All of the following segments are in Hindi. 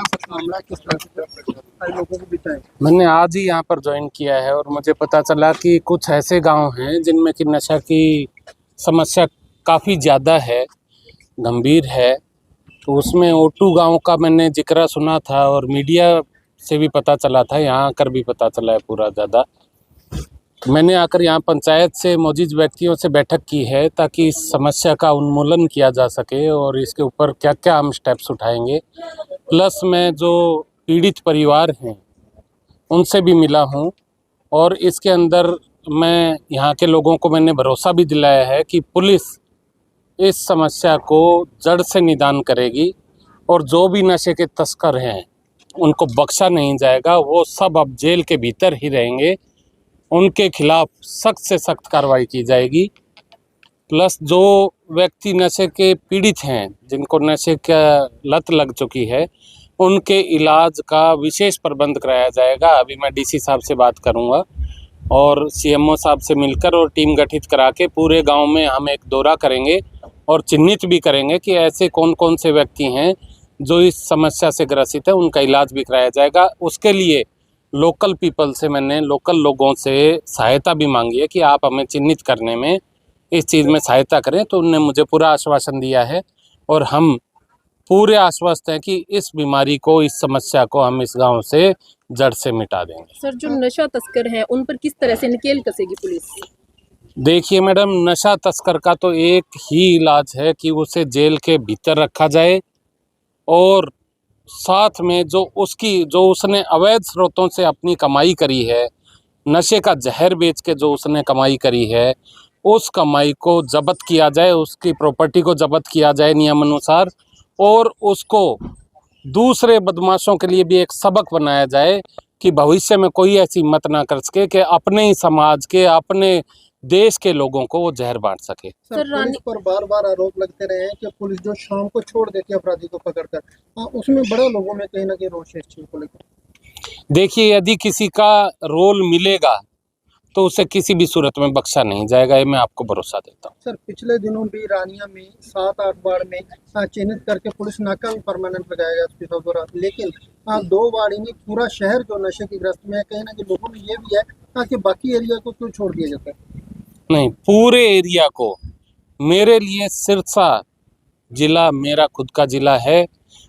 यहाँ पर मामला किस तरह से लोगों को बिताए? मैंने आज ही यहाँ पर ज्वाइन किया है और मुझे पता चला कि कुछ ऐसे गांव हैं जिनमें कि नशा की समस्या काफ़ी ज़्यादा है, गंभीर है। तो उसमें ओटू गांव का मैंने जिक्र सुना था और मीडिया से भी पता चला था, यहाँ आकर भी पता चला है पूरा ज़्यादा। मैंने आकर यहाँ पंचायत से मौजूद व्यक्तियों से बैठक की है ताकि इस समस्या का उन्मूलन किया जा सके और इसके ऊपर क्या क्या हम स्टेप्स उठाएंगे। प्लस मैं जो पीड़ित परिवार हैं उनसे भी मिला हूँ और इसके अंदर मैं यहाँ के लोगों को मैंने भरोसा भी दिलाया है कि पुलिस इस समस्या को जड़ से निदान करेगी और जो भी नशे के तस्कर हैं उनको बख्शा नहीं जाएगा। वो सब अब जेल के भीतर ही रहेंगे, उनके खिलाफ सख्त से सख्त कार्रवाई की जाएगी। प्लस जो व्यक्ति नशे के पीड़ित हैं, जिनको नशे का लत लग चुकी है, उनके इलाज का विशेष प्रबंध कराया जाएगा। अभी मैं डीसी साहब से बात करूंगा और सीएमओ साहब से मिलकर और टीम गठित करा के पूरे गांव में हम एक दौरा करेंगे और चिन्हित भी करेंगे कि ऐसे कौन कौन से व्यक्ति हैं जो इस समस्या से ग्रसित है, उनका इलाज भी कराया जाएगा। उसके लिए लोकल पीपल से, मैंने लोकल लोगों से सहायता भी मांगी है कि आप हमें चिन्हित करने में, इस चीज़ में सहायता करें। तो उन्होंने मुझे पूरा आश्वासन दिया है और हम पूरे आश्वस्त हैं कि इस बीमारी को, इस समस्या को हम इस गांव से जड़ से मिटा देंगे। सर, जो नशा तस्कर हैं उन पर किस तरह से नकेल कसेगी पुलिस? देखिए मैडम, नशा तस्कर का तो एक ही इलाज है कि उसे जेल के भीतर रखा जाए और साथ में जो उसने अवैध स्रोतों से अपनी कमाई करी है, नशे का जहर बेच के जो उसने कमाई करी है, उस कमाई को जब्त किया जाए, उसकी प्रॉपर्टी को जब्त किया जाए नियम अनुसार और उसको दूसरे बदमाशों के लिए भी एक सबक बनाया जाए कि भविष्य में कोई ऐसी मत ना कर सके कि अपने ही समाज के, अपने देश के लोगों को वो जहर बांट सके। सर, पुलिस पर बार बार आरोप लगते रहे हैं कि पुलिस जो शाम को छोड़ देती है अपराधी को पकड़कर, उसमें बड़ा लोगों में कहीं ना कहीं रोष है इस चीज को लेकर। देखिए, यदि किसी का रोल मिलेगा तो उसे किसी भी सूरत में बख्शा नहीं जाएगा, ये मैं आपको भरोसा देता हूँ। सर, पिछले दिनों भी रानिया में 7-8 बार में चिन्हित करके पुलिस नाका भी परमानेंट लगाया गया एसपी साहब द्वारा, लेकिन 2 बार में पूरा शहर जो नशे की ग्रस्त में है, कहीं ना कहीं लोगों में ये भी है कि बाकी एरिया को क्यों छोड़ दिया जाता है? नहीं, पूरे एरिया को, मेरे लिए सिरसा जिला मेरा खुद का जिला है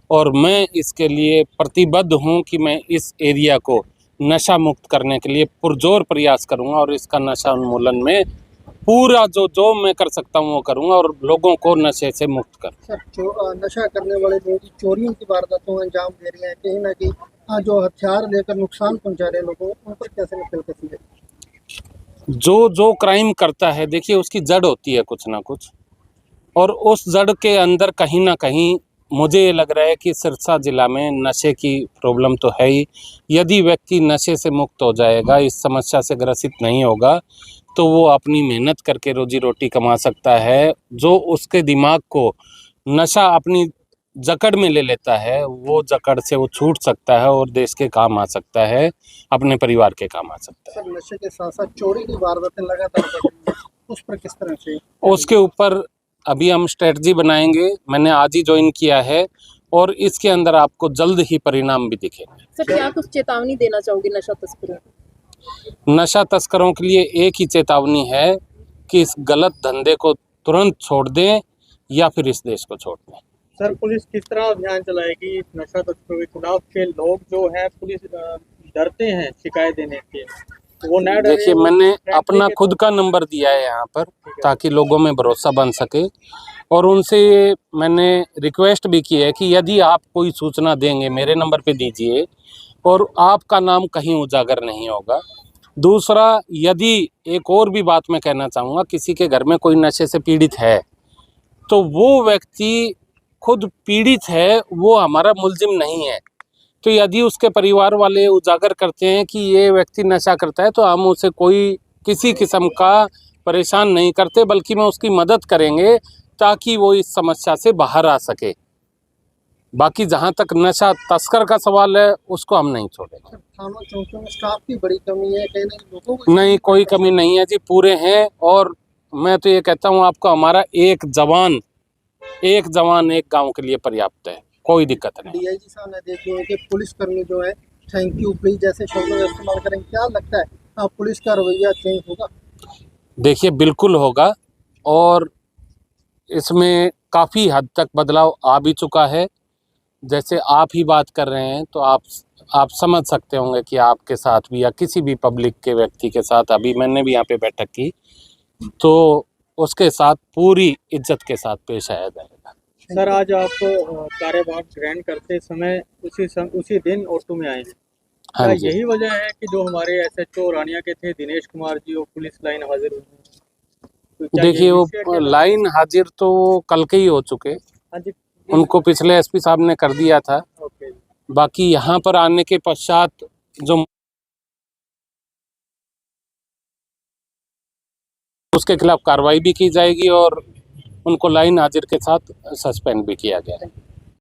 और मैं इसके लिए प्रतिबद्ध हूँ कि मैं इस एरिया को नशा मुक्त करने के लिए पुरजोर प्रयास करूँगा और इसका नशा उन्मूलन में पूरा जो मैं कर सकता हूँ वो करूँगा और लोगों को नशे से मुक्त कर। सर, जो नशा करने वाले लोग चोरियों की वारदातों में अंजाम दे रहे हैं, कहीं ना कहीं जो हथियार लेकर नुकसान पहुँचा रहे हैं लोगों को, उन पर कैसे निकल कसी है? जो क्राइम करता है, देखिए उसकी जड़ होती है कुछ ना कुछ, और उस जड़ के अंदर कहीं ना कहीं मुझे ये लग रहा है कि सिरसा जिला में नशे की प्रॉब्लम तो है ही। यदि व्यक्ति नशे से मुक्त हो जाएगा, इस समस्या से ग्रसित नहीं होगा, तो वो अपनी मेहनत करके रोजी रोटी कमा सकता है। जो उसके दिमाग को नशा अपनी जकड़ में ले लेता है, वो जकड़ से वो छूट सकता है और देश के काम आ सकता है, अपने परिवार के काम आ सकता है। सर, नशे के साथ साथ चोरी की वारदातें लगातार बढ़ रही हैं, उस पर किस तरह से? उसके ऊपर अभी हम स्ट्रेटजी बनाएंगे, मैंने आज ही ज्वाइन किया है और इसके अंदर आपको जल्द ही परिणाम भी दिखेंगे। सर, क्या कुछ चेतावनी देना चाहोगे नशा तस्करों को? नशा तस्करों के लिए एक ही चेतावनी है कि इस गलत धंधे को तुरंत छोड़ दें या फिर इस देश को छोड़ दें। सर, पुलिस किस तरह अभियान चलाएगी नशा तस्करों के खिलाफ? के लोग जो है पुलिस डरते हैं शिकायत देने के, वो न डरे। देखिए, मैंने अपना खुद का नंबर दिया है यहाँ पर ताकि लोगों में भरोसा बन सके और उनसे मैंने रिक्वेस्ट भी की है कि यदि आप कोई सूचना देंगे मेरे नंबर पे दीजिए और आपका नाम कहीं उजागर नहीं होगा। दूसरा, यदि एक और भी बात मैं कहना चाहूँगा, किसी के घर में कोई नशे से पीड़ित है तो वो व्यक्ति खुद पीड़ित है, वो हमारा मुलजिम नहीं है। तो यदि उसके परिवार वाले उजागर करते हैं कि ये व्यक्ति नशा करता है तो हम उसे कोई किसी किस्म का परेशान नहीं करते, बल्कि मैं उसकी मदद करेंगे ताकि वो इस समस्या से बाहर आ सके। बाकी जहाँ तक नशा तस्कर का सवाल है, उसको हम नहीं छोड़ेंगे। थानों चौकियों में स्टाफ की बड़ी कमी है, कहीं ना लोगों को नहीं, कोई कमी नहीं है जी, पूरे हैं। और मैं तो ये कहता हूँ आपको, हमारा एक जवान एक गांव के लिए पर्याप्त है। कोई दिक्कत नहीं। डीआईजी साहब ने देखिए कि पुलिसकर्मी जो है थैंक यू प्लीज जैसे शब्दों का इस्तेमाल करें, क्या लगता है पुलिस का रवैया चेंज होगा? देखिए बिल्कुल होगा, और इसमें काफ़ी हद तक बदलाव आ भी चुका है। जैसे आप ही बात कर रहे हैं तो आप समझ सकते होंगे कि आपके साथ भी या किसी भी पब्लिक के व्यक्ति के साथ, अभी मैंने भी यहाँ पे बैठक की, तो उसके साथ पूरी इज्जत के साथ पेश आया जाएगा। सर आज आप कार्यभार ग्रहण करते समय उसी दिन ऑटो में आए हैं। क्या हाँ जी। यही वजह है कि जो हमारे एसएचओ रानिया के थे दिनेश कुमार जी वो पुलिस लाइन हाजिर हुए हैं? तो क्या देखिए यही वो विषय के लाइन हाजिर तो कल के ही हो चुके, हाँ जी, उनको पिछले एसपी साहब ने कर दिया था। ओके। बाकी यहाँ पर आने के पश्चात जो उसके खिलाफ कार्रवाई भी की जाएगी और उनको लाइन हाजिर के साथ सस्पेंड भी किया गया है।